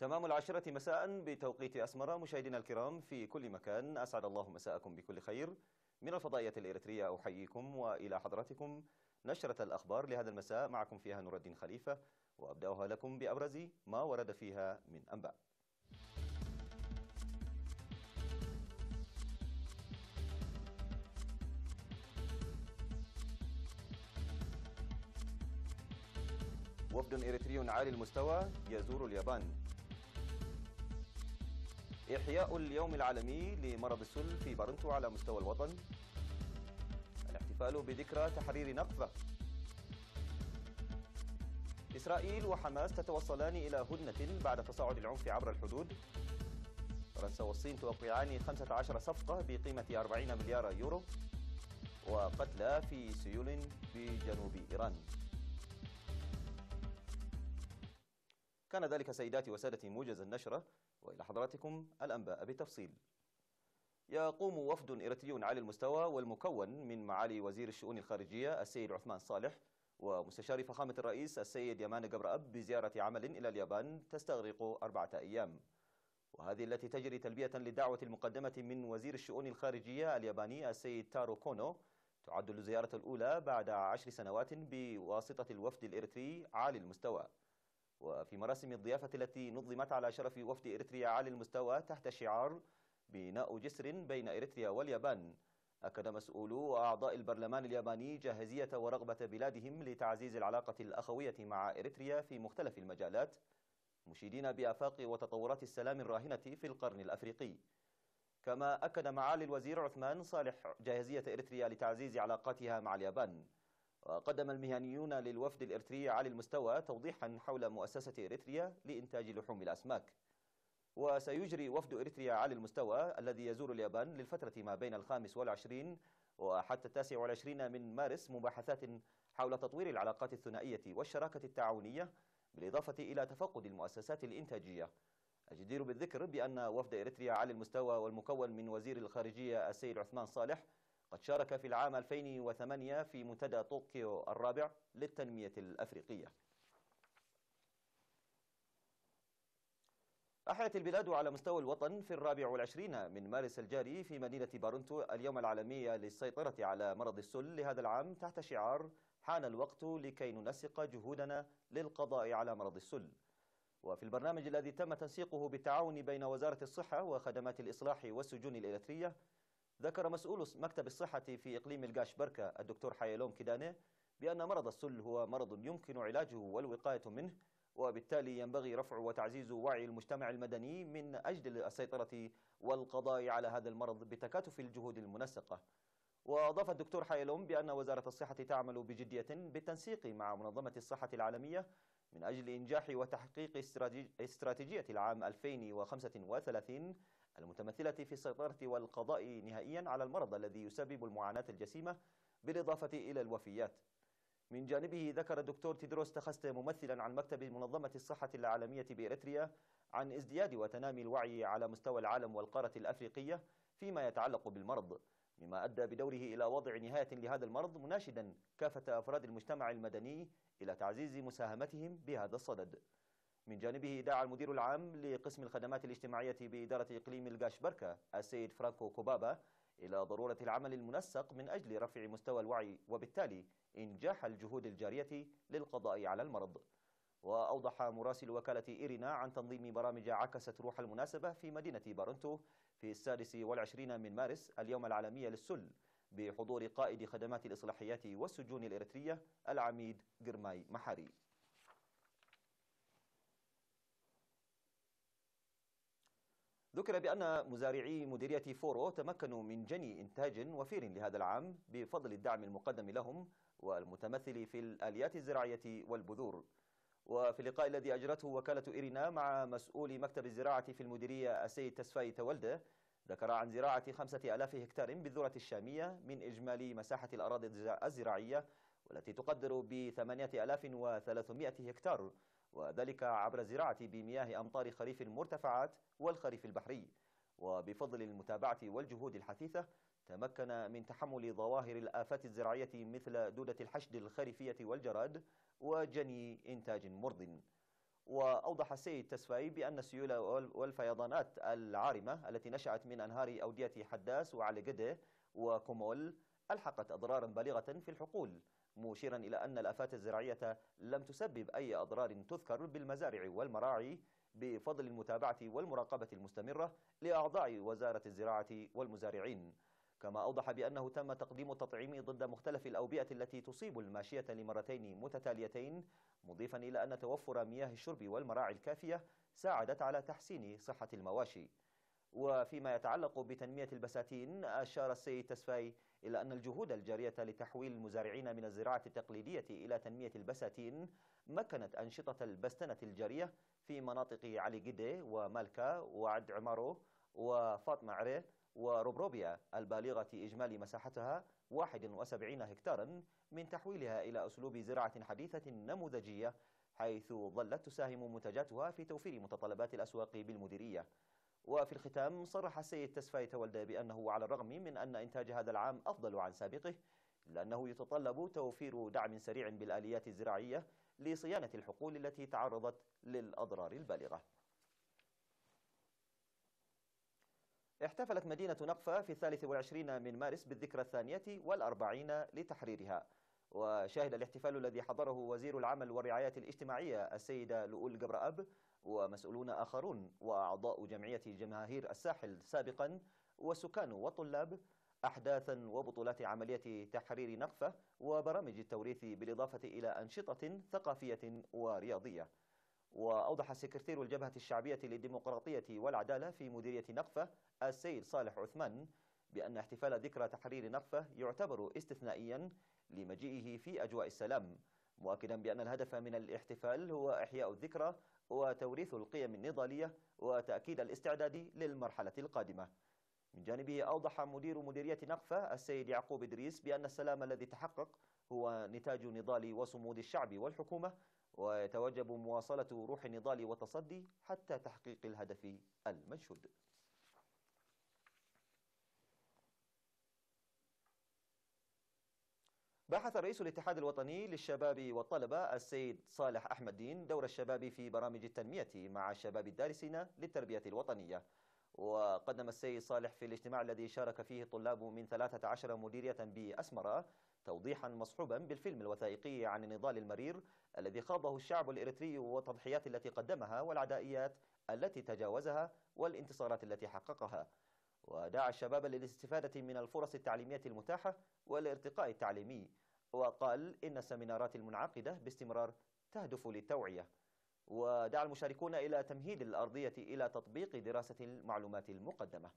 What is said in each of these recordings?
تمام 10 مساء بتوقيت أسمرة. مشاهدينا الكرام في كل مكان، أسعد الله مساءكم بكل خير. من الفضائية الإريترية أحييكم وإلى حضراتكم نشرة الأخبار لهذا المساء، معكم فيها نور الدين خليفة، وأبدأها لكم بأبرز ما ورد فيها من أنباء. وفد إريتري عالي المستوى يزور اليابان. إحياء اليوم العالمي لمرض السل في بارنتو على مستوى الوطن. الاحتفال بذكرى تحرير نقفة. إسرائيل وحماس تتوصلان إلى هدنة بعد تصاعد العنف عبر الحدود. فرنسا والصين توقعان 15 صفقة بقيمة 40 مليار يورو. وقتلى في سيول بجنوب إيران. كان ذلك سيداتي وسادتي موجز النشرة، وإلى حضراتكم الأنباء بالتفصيل. يقوم وفد إريتري عالي المستوى والمكون من معالي وزير الشؤون الخارجية السيد عثمان صالح ومستشار فخامة الرئيس السيد يمان جبرأب بزيارة عمل إلى اليابان تستغرق 4 أيام، وهذه التي تجري تلبية للدعوة المقدمة من وزير الشؤون الخارجية الياباني السيد تارو كونو. تعد الزيارة الأولى بعد 10 سنوات بواسطة الوفد الإريتري عالي المستوى. وفي مراسم الضيافة التي نظمت على شرف وفد إريتريا عالي المستوى تحت شعار بناء جسر بين إريتريا واليابان، أكد مسؤولو وأعضاء البرلمان الياباني جاهزية ورغبة بلادهم لتعزيز العلاقة الأخوية مع إريتريا في مختلف المجالات، مشيدين بآفاق وتطورات السلام الراهنة في القرن الأفريقي. كما أكد معالي الوزير عثمان صالح جاهزية إريتريا لتعزيز علاقاتها مع اليابان. وقدم المهنيون للوفد الإريتري عالي المستوى توضيحا حول مؤسسة إريتريا لإنتاج لحوم الأسماك. وسيجري وفد إريتريا عالي المستوى الذي يزور اليابان للفترة ما بين 25 وحتى 29 من مارس مباحثات حول تطوير العلاقات الثنائية والشراكة التعاونية، بالإضافة إلى تفقد المؤسسات الإنتاجية. الجدير بالذكر بأن وفد إريتريا عالي المستوى والمكون من وزير الخارجية السيد عثمان صالح قد شارك في العام 2008 في منتدى طوكيو الرابع للتنمية الأفريقية. أحيت البلاد على مستوى الوطن في 24 من مارس الجاري في مدينة بارنتو اليوم العالمي للسيطرة على مرض السل لهذا العام تحت شعار حان الوقت لكي ننسق جهودنا للقضاء على مرض السل. وفي البرنامج الذي تم تنسيقه بالتعاون بين وزارة الصحة وخدمات الإصلاح والسجون الإريترية، ذكر مسؤول مكتب الصحة في إقليم القاش بركة الدكتور حيالوم كيداني بأن مرض السل هو مرض يمكن علاجه والوقاية منه، وبالتالي ينبغي رفع وتعزيز وعي المجتمع المدني من أجل السيطرة والقضاء على هذا المرض بتكاتف الجهود المنسقة. وأضاف الدكتور حيالوم بأن وزارة الصحة تعمل بجدية بالتنسيق مع منظمة الصحة العالمية من أجل إنجاح وتحقيق استراتيجية العام 2035 المتمثلة في السيطرة والقضاء نهائيا على المرض الذي يسبب المعاناة الجسيمة بالإضافة إلى الوفيات. من جانبه ذكر الدكتور تيدروس تخست ممثلا عن مكتب منظمة الصحة العالمية بإريتريا عن ازدياد وتنامي الوعي على مستوى العالم والقارة الأفريقية فيما يتعلق بالمرض، مما أدى بدوره إلى وضع نهاية لهذا المرض، مناشدا كافة أفراد المجتمع المدني إلى تعزيز مساهمتهم بهذا الصدد. من جانبه دعا المدير العام لقسم الخدمات الاجتماعية بإدارة إقليم القاش بركة السيد فرانكو كوبابا إلى ضرورة العمل المنسق من أجل رفع مستوى الوعي وبالتالي إنجاح الجهود الجارية للقضاء على المرض. وأوضح مراسل وكالة إيرينا عن تنظيم برامج عكست روح المناسبة في مدينة بارنتو في 26 من مارس اليوم العالمي للسل بحضور قائد خدمات الإصلاحيات والسجون الإريترية العميد جرماي محاري. ذكر بأن مزارعي مديرية فورو تمكنوا من جني إنتاج وفير لهذا العام بفضل الدعم المقدم لهم والمتمثل في الآليات الزراعية والبذور. وفي اللقاء الذي أجرته وكالة إيرينا مع مسؤول مكتب الزراعة في المديرية السيد تسفاي تولده، ذكر عن زراعة 5000 هكتار بالذرة الشامية من إجمالي مساحة الأراضي الزراعية والتي تقدر ب 8300 هكتار، وذلك عبر الزراعة بمياه أمطار خريف المرتفعات والخريف البحري. وبفضل المتابعة والجهود الحثيثة تمكن من تحمل ظواهر الآفات الزراعية مثل دودة الحشد الخريفية والجراد وجني إنتاج مرضٍ. وأوضح السيد تسفاي بأن السيول والفيضانات العارمة التي نشأت من أنهار أودية حداس وعلي قدة وكومول ألحقت أضرارا بالغة في الحقول، مشيرا إلى أن الآفات الزراعية لم تسبب أي أضرار تذكر بالمزارع والمراعي بفضل المتابعة والمراقبة المستمرة لأعضاء وزارة الزراعة والمزارعين. كما أوضح بأنه تم تقديم التطعيم ضد مختلف الأوبئة التي تصيب الماشية لمرتين متتاليتين، مضيفا إلى أن توفر مياه الشرب والمراعي الكافية ساعدت على تحسين صحة المواشي. وفيما يتعلق بتنمية البساتين، أشار السيد تسفاي إلى أن الجهود الجارية لتحويل المزارعين من الزراعة التقليدية إلى تنمية البساتين مكنت أنشطة البستنة الجارية في مناطق علي قدة ومالكا وعد عمارو وفاطمة عري وربروبيا البالغة إجمالي مساحتها 71 هكتارا من تحويلها إلى أسلوب زراعة حديثة نموذجية، حيث ظلت تساهم منتجاتها في توفير متطلبات الأسواق بالمديرية. وفي الختام صرح السيد تسفاي تولدة بأنه على الرغم من أن إنتاج هذا العام أفضل عن سابقه، إلا أنه يتطلب توفير دعم سريع بالآليات الزراعية لصيانة الحقول التي تعرضت للأضرار البالغة. احتفلت مدينة نقفة في 23 من مارس بالذكرى 42 لتحريرها، وشهد الاحتفال الذي حضره وزير العمل والرعاية الاجتماعية السيدة لؤول جبرأب ومسؤولون آخرون وأعضاء جمعية جماهير الساحل سابقا والسكان والطلاب أحداثا وبطولات عملية تحرير نقفة وبرامج التوريث بالإضافة إلى أنشطة ثقافية ورياضية. وأوضح سكرتير الجبهة الشعبية للديمقراطية والعدالة في مديرية نقفة السيد صالح عثمان بأن احتفال ذكرى تحرير نقفة يعتبر استثنائيا لمجيئه في أجواء السلام، مؤكدا بأن الهدف من الاحتفال هو إحياء الذكرى وتوريث القيم النضالية وتأكيد الاستعداد للمرحلة القادمة. من جانبه أوضح مدير مديرية نقفة السيد يعقوب إدريس بأن السلام الذي تحقق هو نتاج نضال وصمود الشعب والحكومة، ويتوجب مواصلة روح النضال والتصدي حتى تحقيق الهدف المنشود. بحث رئيس الاتحاد الوطني للشباب والطلبة السيد صالح أحمد دين دور الشباب في برامج التنمية مع الشباب الدارسين للتربية الوطنية. وقدم السيد صالح في الاجتماع الذي شارك فيه الطلاب من 13 مديرية بأسمرة توضيحا مصحوبا بالفيلم الوثائقي عن النضال المرير الذي خاضه الشعب الإريتري والتضحيات التي قدمها والعدائيات التي تجاوزها والانتصارات التي حققها. ودعا الشباب للاستفادة من الفرص التعليمية المتاحة والارتقاء التعليمي، وقال إن السمينارات المنعقدة باستمرار تهدف للتوعية. ودعا المشاركون إلى تمهيد الأرضية إلى تطبيق دراسة المعلومات المقدمة.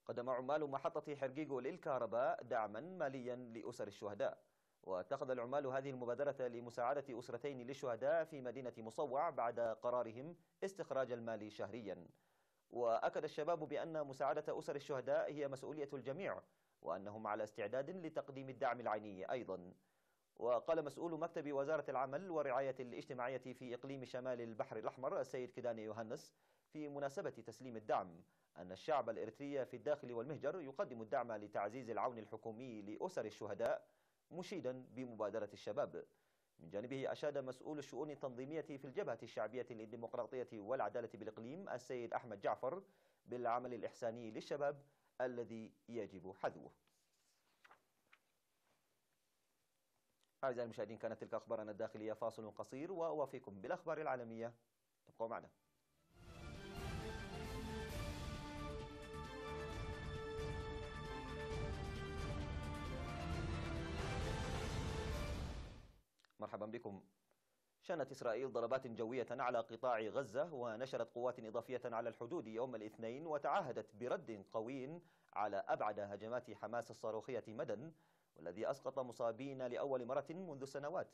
قدم عمال محطة حرقيقو للكهرباء دعما ماليا لأسر الشهداء، واتخذ العمال هذه المبادرة لمساعدة أسرتين للشهداء في مدينة مصوع بعد قرارهم استخراج المال شهريا. وأكد الشباب بأن مساعدة أسر الشهداء هي مسؤولية الجميع، وأنهم على استعداد لتقديم الدعم العيني أيضا. وقال مسؤول مكتب وزارة العمل والرعاية الاجتماعية في إقليم شمال البحر الأحمر السيد كيداني يوهنس في مناسبة تسليم الدعم أن الشعب الإريتري في الداخل والمهجر يقدم الدعم لتعزيز العون الحكومي لأسر الشهداء، مشيدا بمبادرة الشباب. من جانبه أشاد مسؤول الشؤون التنظيمية في الجبهة الشعبية للديمقراطية والعدالة بالإقليم السيد أحمد جعفر بالعمل الإحساني للشباب الذي يجب حذوه. أعزائي المشاهدين، كانت تلك أخبارنا الداخلية، فاصل قصير وأوافيكم بالأخبار العالمية، ابقوا معنا. مرحبا بكم. شنت إسرائيل ضربات جوية على قطاع غزة ونشرت قوات إضافية على الحدود يوم الاثنين، وتعهدت برد قوي على أبعد هجمات حماس الصاروخية مدى، والذي أسقط مصابين لأول مرة منذ سنوات.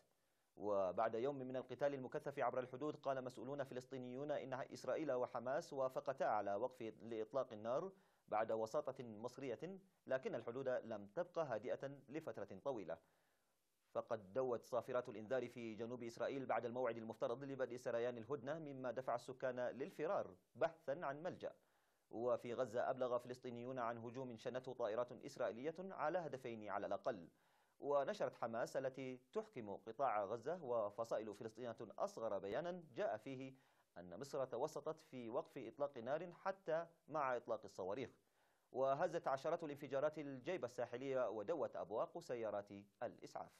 وبعد يوم من القتال المكثف عبر الحدود، قال مسؤولون فلسطينيون إن إسرائيل وحماس وافقتا على وقف لإطلاق النار بعد وساطة مصرية، لكن الحدود لم تبقى هادئة لفترة طويلة. فقد دوت صافرات الإنذار في جنوب إسرائيل بعد الموعد المفترض لبدء سريان الهدنة، مما دفع السكان للفرار بحثا عن ملجأ. وفي غزة أبلغ فلسطينيون عن هجوم شنته طائرات إسرائيلية على هدفين على الأقل. ونشرت حماس التي تحكم قطاع غزة وفصائل فلسطينية أصغر بيانا جاء فيه أن مصر توسطت في وقف إطلاق نار حتى مع إطلاق الصواريخ، وهزت عشرات الانفجارات الجيبة الساحلية ودوت أبواق سيارات الإسعاف.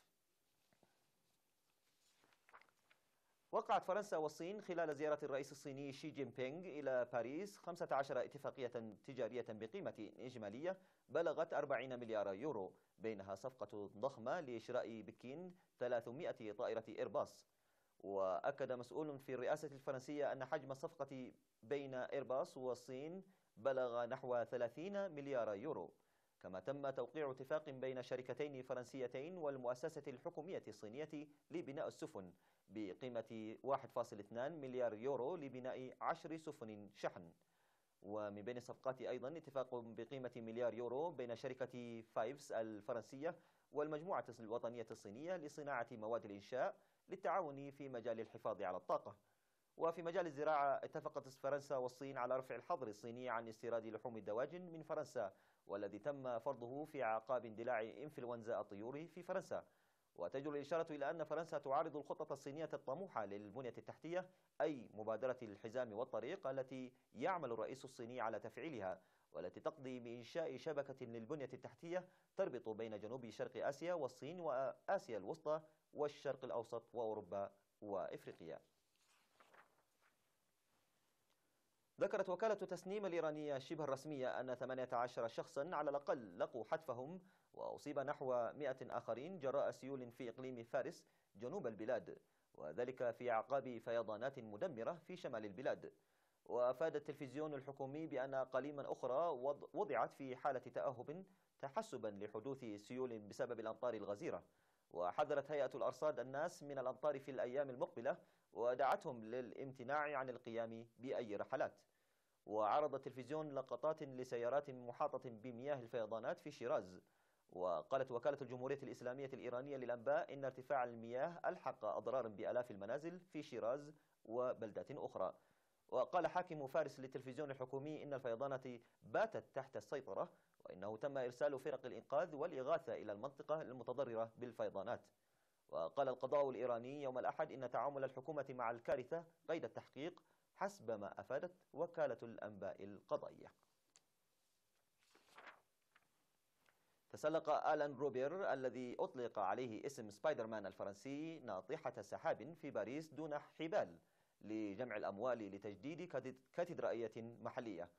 وقعت فرنسا والصين خلال زيارة الرئيس الصيني شي جين بينغ إلى باريس 15 اتفاقية تجارية بقيمة إجمالية بلغت 40 مليار يورو، بينها صفقة ضخمة لشراء بكين 300 طائرة إيرباص. وأكد مسؤول في الرئاسة الفرنسية أن حجم الصفقة بين إيرباص والصين بلغ نحو 30 مليار يورو. كما تم توقيع اتفاق بين شركتين فرنسيتين والمؤسسة الحكومية الصينية لبناء السفن بقيمة 1.2 مليار يورو لبناء 10 سفن شحن. ومن بين الصفقات أيضا اتفاق بقيمة مليار يورو بين شركة فايفز الفرنسية والمجموعة الوطنية الصينية لصناعة مواد الإنشاء للتعاون في مجال الحفاظ على الطاقة. وفي مجال الزراعة اتفقت فرنسا والصين على رفع الحظر الصيني عن استيراد لحوم الدواجن من فرنسا، والذي تم فرضه في أعقاب اندلاع إنفلونزا الطيور في فرنسا. وتجدر الإشارة إلى أن فرنسا تعارض الخطط الصينية الطموحة للبنية التحتية، أي مبادرة الحزام والطريق التي يعمل الرئيس الصيني على تفعيلها، والتي تقضي بإنشاء شبكة للبنية التحتية تربط بين جنوب شرق آسيا والصين وآسيا الوسطى والشرق الأوسط وأوروبا وإفريقيا. ذكرت وكالة تسنيم الإيرانية شبه الرسمية أن 18 شخصا على الأقل لقوا حتفهم، وأصيب نحو 100 آخرين جراء سيول في إقليم فارس جنوب البلاد، وذلك في أعقاب فيضانات مدمرة في شمال البلاد. وأفاد التلفزيون الحكومي بأن أقاليم أخرى وضعت في حالة تأهب تحسبا لحدوث سيول بسبب الأمطار الغزيرة. وحذرت هيئة الأرصاد الناس من الأمطار في الأيام المقبلة، ودعتهم للامتناع عن القيام بأي رحلات. وعرض التلفزيون لقطات لسيارات محاطة بمياه الفيضانات في شيراز. وقالت وكالة الجمهورية الإسلامية الإيرانية للأنباء إن ارتفاع المياه ألحق أضرارا بآلاف المنازل في شيراز وبلدات أخرى. وقال حاكم فارس للتلفزيون الحكومي إن الفيضانات باتت تحت السيطرة، وإنه تم إرسال فرق الإنقاذ والإغاثة إلى المنطقة المتضررة بالفيضانات. وقال القضاء الإيراني يوم الأحد إن تعامل الحكومة مع الكارثة قيد التحقيق، حسب ما أفادت وكالة الأنباء القضائية. تسلق آلان روبير الذي أطلق عليه اسم سبايدر مان الفرنسي ناطحة سحاب في باريس دون حبال لجمع الأموال لتجديد كاتدرائية محلية.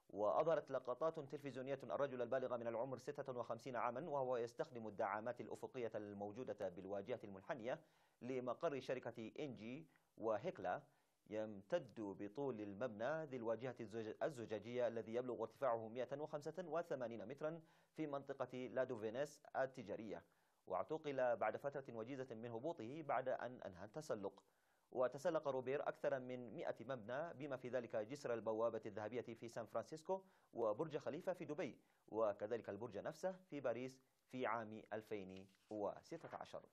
وأظهرت لقطات تلفزيونية الرجل البالغ من العمر 56 عاما وهو يستخدم الدعامات الأفقية الموجودة بالواجهة المنحنية لمقر شركة إنجي وهيكلا، يمتد بطول المبنى ذي الواجهة الزجاجية الذي يبلغ ارتفاعه 185 مترا في منطقة لادوفينيس التجارية، واعتقل بعد فترة وجيزة من هبوطه بعد أن أنهى التسلق. وتسلق روبير أكثر من 100 مبنى بما في ذلك جسر البوابة الذهبية في سان فرانسيسكو وبرج خليفة في دبي، وكذلك البرج نفسه في باريس في عام 2016.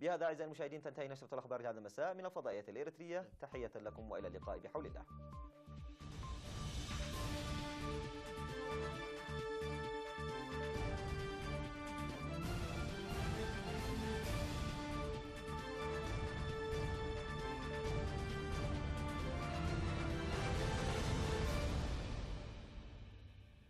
بهذا أعزائي المشاهدين تنتهي نشرة الأخبار هذا المساء من الفضائية الإريترية. تحية لكم وإلى اللقاء بحول الله.